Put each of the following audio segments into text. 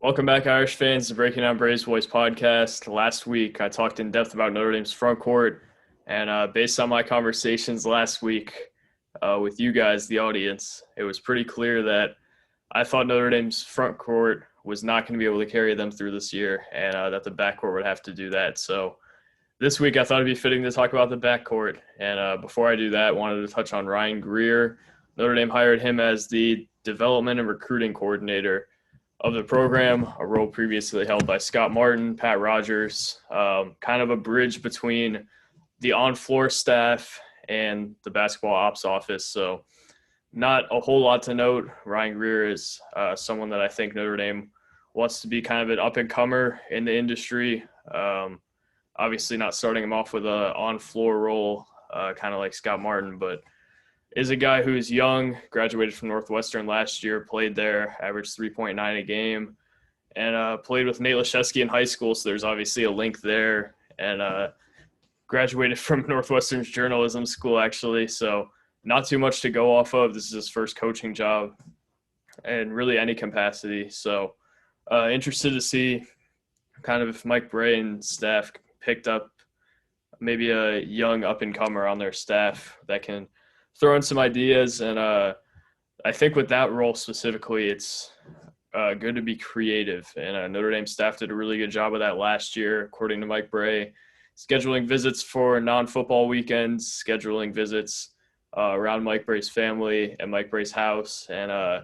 Welcome back, Irish fans, to Breaking Down Brey's Voice podcast. Last week, I talked in depth about Notre Dame's front court, and based on my conversations last week with you guys, the audience, it was pretty clear that I thought Notre Dame's front court was not going to be able to carry them through this year, and that the backcourt would have to do that. So this week, I thought it'd be fitting to talk about the backcourt. And before I do that, I wanted to touch on Ryan Greer. Notre Dame hired him as the development and recruiting coordinator of the program, a role previously held by Scott Martin, Pat Rogers, kind of a bridge between the on-floor staff and the basketball ops office. So not a whole lot to note. Ryan Greer is someone that I think Notre Dame wants to be kind of an up-and-comer in the industry. Obviously not starting him off with an on-floor role, kind of like Scott Martin, but is a guy who's young, graduated from Northwestern last year, played there, averaged 3.9 a game, and played with Nate Laszewski in high school, so there's obviously a link there, and graduated from Northwestern's journalism school, actually, so not too much to go off of. This is his first coaching job in really any capacity, so interested to see kind of if Mike Brey and staff picked up maybe a young up-and-comer on their staff that can throw in some ideas. And I think with that role specifically, it's good to be creative. And Notre Dame staff did a really good job of that last year, according to Mike Brey, scheduling visits for non-football weekends, scheduling visits around Mike Brey's family and Mike Brey's house, and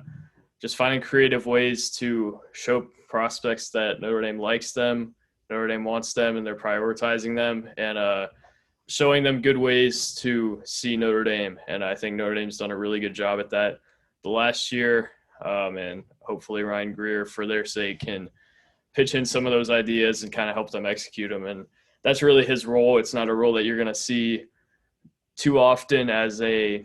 just finding creative ways to show prospects that Notre Dame likes them, Notre Dame wants them, and they're prioritizing them, and showing them good ways to see Notre Dame. And I think Notre Dame's done a really good job at that the last year. And hopefully Ryan Greer, for their sake, can pitch in some of those ideas and kind of help them execute them. And that's really his role. It's not a role that you're going to see too often as a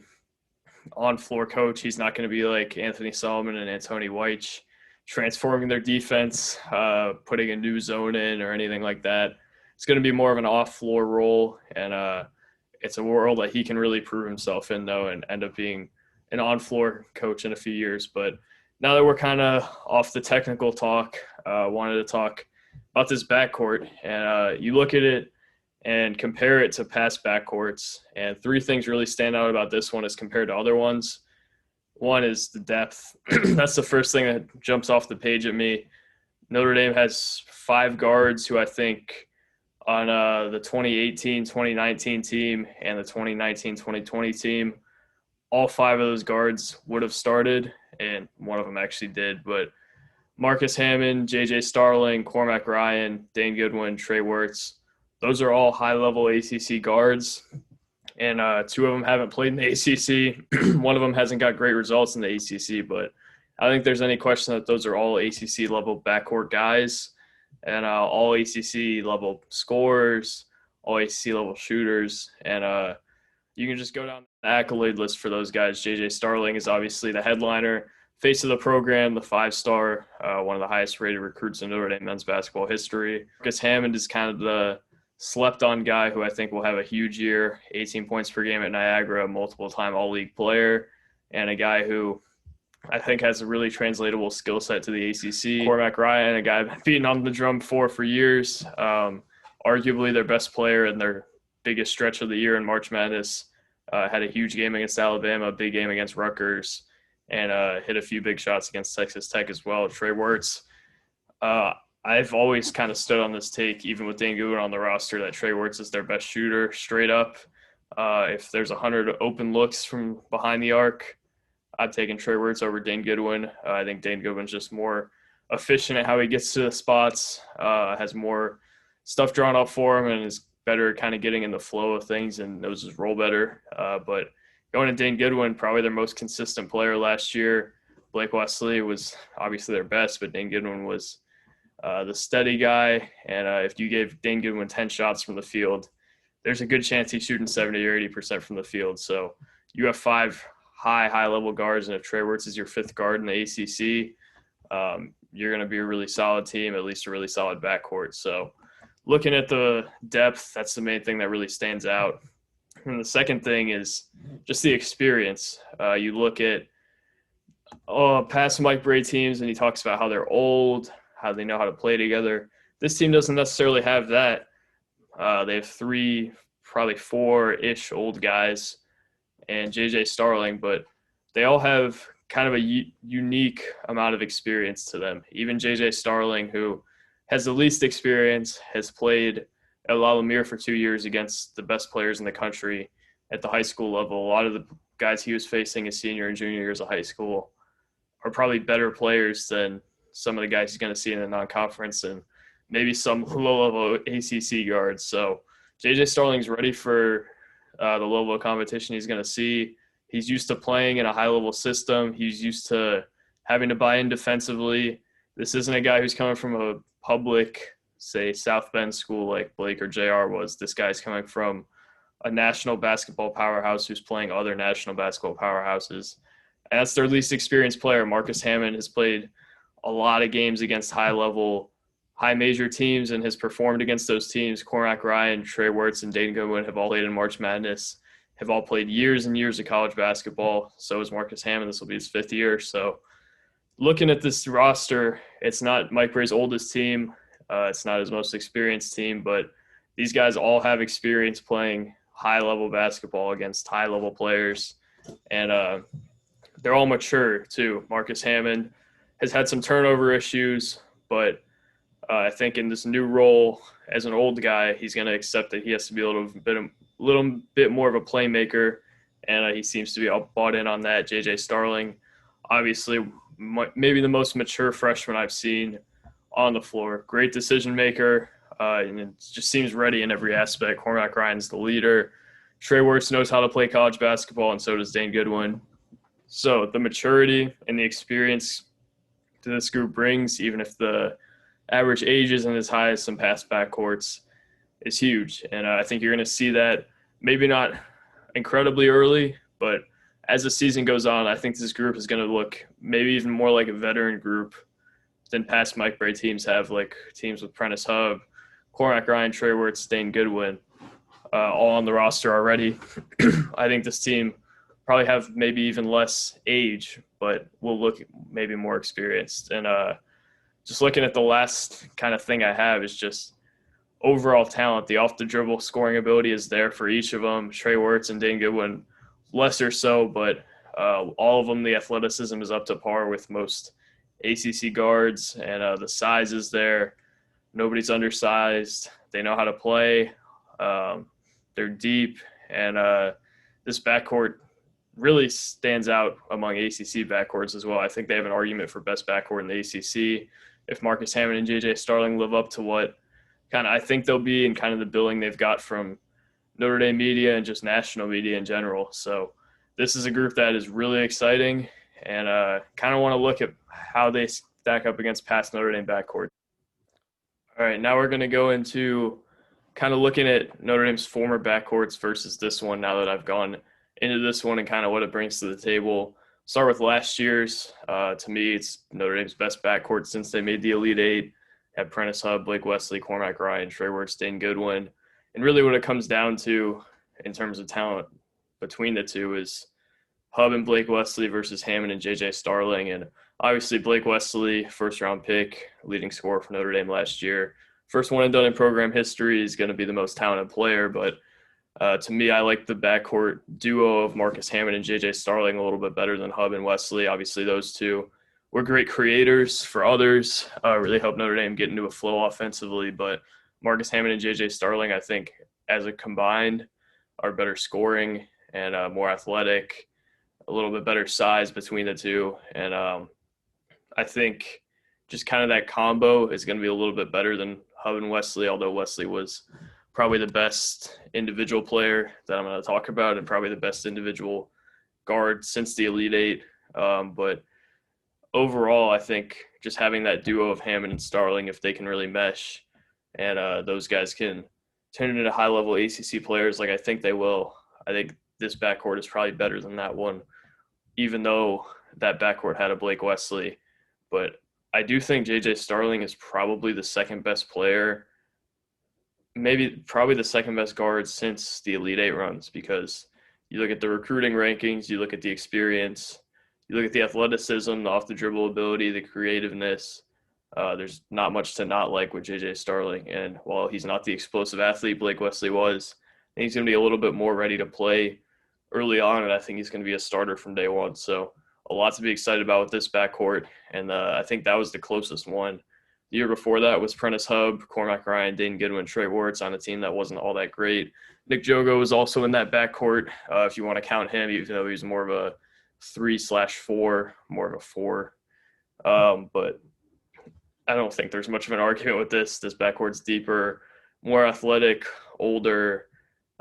on-floor coach. He's not going to be like Anthony Solomon and Antoni Weich, transforming their defense, putting a new zone in or anything like that. It's going to be more of an off-floor role, and it's a role that he can really prove himself in, though, and end up being an on-floor coach in a few years. But now that we're kind of off the technical talk, wanted to talk about this backcourt. And you look at it and compare it to past backcourts, and three things really stand out about this one as compared to other ones. One is the depth. That's the first thing that jumps off the page at me. Notre Dame has five guards who I think – on the 2018-2019 team and the 2019-2020 team, all five of those guards would have started, and one of them actually did. But Marcus Hammond, J.J. Starling, Cormac Ryan, Dane Goodwin, Trey Wertz, those are all high-level ACC guards, and two of them haven't played in the ACC. One of them hasn't got great results in the ACC, but I don't think there's any question that those are all ACC-level backcourt guys. And all ACC-level scorers, all ACC-level shooters. And you can just go down the accolade list for those guys. J.J. Starling is obviously the headliner, face of the program, the five-star, one of the highest-rated recruits in Notre Dame men's basketball history. Marcus Hammond is kind of the slept-on guy who I think will have a huge year, 18 points per game at Niagara, multiple-time all-league player, and a guy who I think has a really translatable skill set to the ACC. Cormac Ryan, a guy I've been beating on the drum for years, arguably their best player in their biggest stretch of the year in March Madness, had a huge game against Alabama, a big game against Rutgers, and hit a few big shots against Texas Tech as well. Trey Wertz, I've always kind of stood on this take, even with Dane Goodwin on the roster, that Trey Wertz is their best shooter straight up. If there's 100 open looks from behind the arc, I've taken Trey Wertz over Dane Goodwin. I think Dane Goodwin's just more efficient at how he gets to the spots, has more stuff drawn up for him, and is better kind of getting in the flow of things and knows his role better. But going to Dane Goodwin, probably their most consistent player last year. Blake Wesley was obviously their best, but Dane Goodwin was the steady guy. And if you gave Dane Goodwin 10 shots from the field, there's a good chance he's shooting 70 or 80% from the field. So you have five high-level guards, and if Trey Wertz is your fifth guard in the ACC, you're going to be a really solid team, at least a really solid backcourt. So looking at the depth, that's the main thing that really stands out. And the second thing is just the experience. You look at past Mike Brey teams, and he talks about how they're old, how they know how to play together. This team doesn't necessarily have that. They have three, probably four-ish old guys and JJ Starling, but they all have kind of a unique amount of experience to them. Even JJ Starling, who has the least experience, has played at La Lumiere for 2 years against the best players in the country at the high school level. A lot of the guys he was facing his senior and junior years of high school are probably better players than some of the guys he's going to see in the non-conference and maybe some low-level ACC guards. So JJ Starling's ready for the low-level competition he's going to see. He's used to playing in a high-level system. He's used to having to buy in defensively. This isn't a guy who's coming from a public, say, South Bend school like Blake or JR was. This guy's coming from a national basketball powerhouse who's playing other national basketball powerhouses. And that's their least experienced player. Marcus Hammond has played a lot of games against high-level, high-major teams and has performed against those teams. Cormac Ryan, Trey Wertz, and Dayton Goodwin have all played in March Madness, have all played years and years of college basketball. So is Marcus Hammond. This will be his 5th year. So looking at this roster, it's not Mike Brey's oldest team. It's not his most experienced team, but these guys all have experience playing high-level basketball against high-level players. And they're all mature, too. Marcus Hammond has had some turnover issues, but I think in this new role as an old guy, he's going to accept that he has to be a little bit more of a playmaker, and he seems to be all bought in on that. JJ Starling, obviously, maybe the most mature freshman I've seen on the floor. Great decision maker, and it just seems ready in every aspect. Cormac Ryan's the leader. Trey Wertz knows how to play college basketball, and so does Dane Goodwin. So the maturity and the experience to this group brings, even if the average age isn't as high as some past backcourts, is huge. And I think you're going to see that maybe not incredibly early, but as the season goes on, I think this group is going to look maybe even more like a veteran group than past Mike Brey teams have, like teams with Prentice Hub, Cormac Ryan, Trey Wertz, Dane Goodwin, all on the roster already. I think this team probably have maybe even less age, but will look maybe more experienced. And just looking at the last kind of thing I have is just overall talent. The off-the-dribble scoring ability is there for each of them. Trey Wertz and Dane Goodwin, lesser so, but all of them, the athleticism is up to par with most ACC guards, and the size is there. Nobody's undersized. They know how to play. They're deep, and this backcourt really stands out among ACC backcourts as well. I think they have an argument for best backcourt in the ACC. If Marcus Hammond and JJ Starling live up to what kind of I think they'll be and kind of the billing they've got from Notre Dame media and just national media in general. So this is a group that is really exciting, and kind of want to look at how they stack up against past Notre Dame backcourt. All right, now we're going to go into kind of looking at Notre Dame's former backcourts versus this one now that I've gone into this one and kind of what it brings to the table. Start with last year's. To me, it's Notre Dame's best backcourt since they made the Elite Eight. Had Prentice Hub, Blake Wesley, Cormac Ryan, Trey Wertz, Dane Goodwin. And really what it comes down to in terms of talent between the two is Hub and Blake Wesley versus Hammond and JJ Starling. And obviously Blake Wesley, first-round pick, leading scorer for Notre Dame last year. First one and done in program history, is going to be the most talented player. But to me, I like the backcourt duo of Marcus Hammond and JJ Starling a little bit better than Hub and Wesley. Obviously, those two were great creators for others, really helped Notre Dame get into a flow offensively. But Marcus Hammond and JJ Starling, I think, as a combined, are better scoring and more athletic, a little bit better size between the two. And I think just kind of that combo is going to be a little bit better than Hub and Wesley, although Wesley was probably the best individual player that I'm going to talk about and probably the best individual guard since the Elite Eight. But overall, I think just having that duo of Hammond and Starling, if they can really mesh and those guys can turn into high-level ACC players like I think they will, I think this backcourt is probably better than that one, even though that backcourt had a Blake Wesley. But I do think JJ Starling is probably the second best player, probably the second best guard since the Elite Eight runs, because you look at the recruiting rankings, you look at the experience, you look at the athleticism, the off-the-dribble ability, the creativeness. There's not much to not like with J.J. Starling. And while he's not the explosive athlete Blake Wesley was, I think he's going to be a little bit more ready to play early on, and I think he's going to be a starter from day one. So a lot to be excited about with this backcourt, and I think that was the closest one. The year before that was Prentice Hub, Cormac Ryan, Dane Goodwin, Trey Wertz on a team that wasn't all that great. Nick Jogo was also in that backcourt, if you want to count him, even though he was more of a 3/4, more of a 4. But I don't think there's much of an argument with this. This backcourt's deeper, more athletic, older,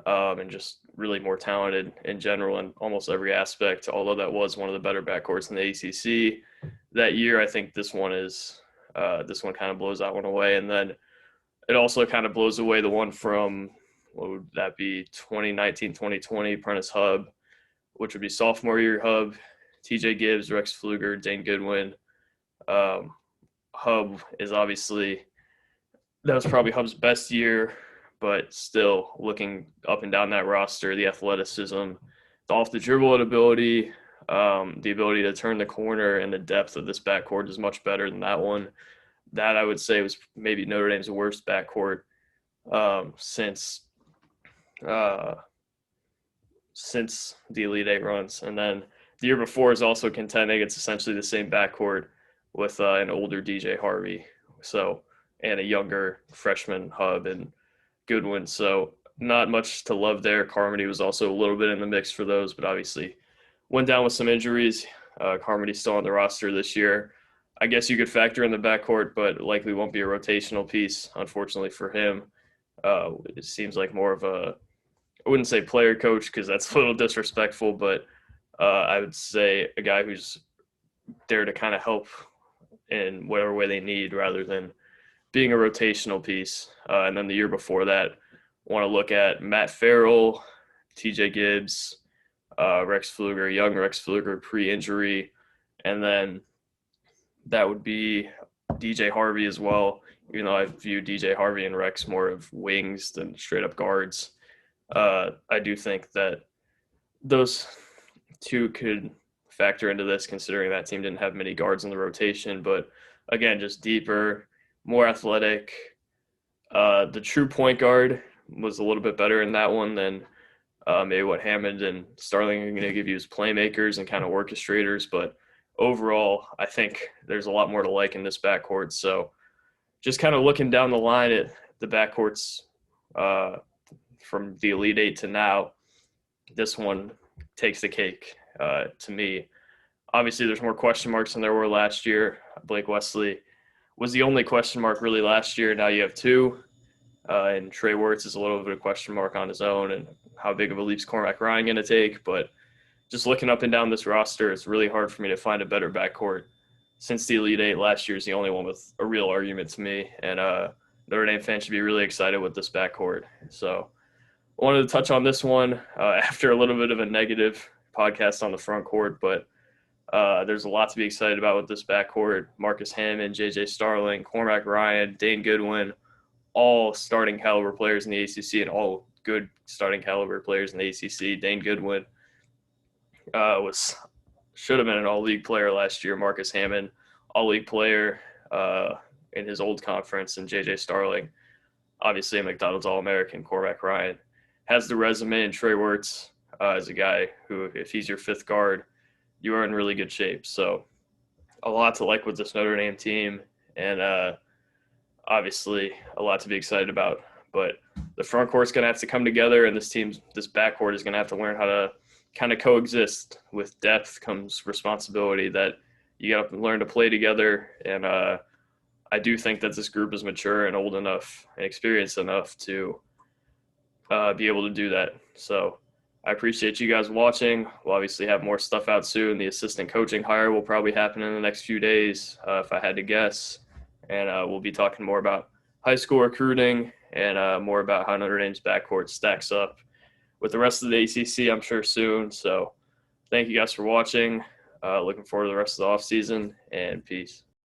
and just really more talented in general in almost every aspect, although that was one of the better backcourts in the ACC that year. I think this one kind of blows that one away. And then it also kind of blows away the one from, what would that be, 2019, 2020, Prentice Hub, which would be sophomore year Hub, TJ Gibbs, Rex Pfluger, Dane Goodwin. Hub is obviously, that was probably Hub's best year, but still looking up and down that roster, the athleticism, the off the dribble ability, the ability to turn the corner, and the depth of this backcourt is much better than that one. That I would say was maybe Notre Dame's worst backcourt since the Elite Eight runs. And then the year before is also contending. It's essentially the same backcourt with an older DJ Harvey, and a younger freshman Hub and Goodwin. So not much to love there. Carmody was also a little bit in the mix for those, but obviously went down with some injuries. Carmody's still on the roster this year. I guess you could factor in the backcourt, but likely won't be a rotational piece, unfortunately for him. It seems like more of a, I wouldn't say player coach because that's a little disrespectful, but I would say a guy who's there to kind of help in whatever way they need rather than being a rotational piece. And then the year before that, want to look at Matt Farrell, TJ Gibbs, Rex Pfluger, young Rex Pfluger pre-injury, and then that would be DJ Harvey as well, even though I view DJ Harvey and Rex more of wings than straight-up guards. I do think that those two could factor into this, considering that team didn't have many guards in the rotation. But, again, just deeper, more athletic. The true point guard was a little bit better in that one than maybe what Hammond and Starling are going to give you as playmakers and kind of orchestrators. But overall, I think there's a lot more to like in this backcourt. So just kind of looking down the line at the backcourts from the Elite Eight to now, this one takes the cake to me. Obviously, there's more question marks than there were last year. Blake Wesley was the only question mark really last year. Now you have two. And Trey Wertz is a little bit of a question mark on his own, and how big of a leap's Cormac Ryan going to take. But just looking up and down this roster, it's really hard for me to find a better backcourt. Since the Elite Eight, last year is the only one with a real argument to me. And Notre Dame fans should be really excited with this backcourt. So I wanted to touch on this one after a little bit of a negative podcast on the front court, but there's a lot to be excited about with this backcourt. Marcus Hammond, J.J. Starling, Cormac Ryan, Dane Goodwin, all starting caliber players in the ACC and all good starting caliber players in the ACC. Dane Goodwin should have been an all-league player last year. Marcus Hammond, all-league player in his old conference, and J.J. Starling, obviously a McDonald's All-American. Cormac Ryan has the resume, and Trey Wertz is a guy who, if he's your fifth guard, you are in really good shape. So a lot to like with this Notre Dame team, and obviously a lot to be excited about. But the front court's going to have to come together, and this backcourt is going to have to learn how to kind of coexist. With depth comes responsibility that you got to learn to play together. And I do think that this group is mature and old enough and experienced enough to be able to do that. So I appreciate you guys watching. We'll obviously have more stuff out soon. The assistant coaching hire will probably happen in the next few days, if I had to guess. And we'll be talking more about high school recruiting and more about how Notre Dame's backcourt stacks up with the rest of the ACC, I'm sure, soon. So thank you guys for watching. Looking forward to the rest of the offseason, and peace.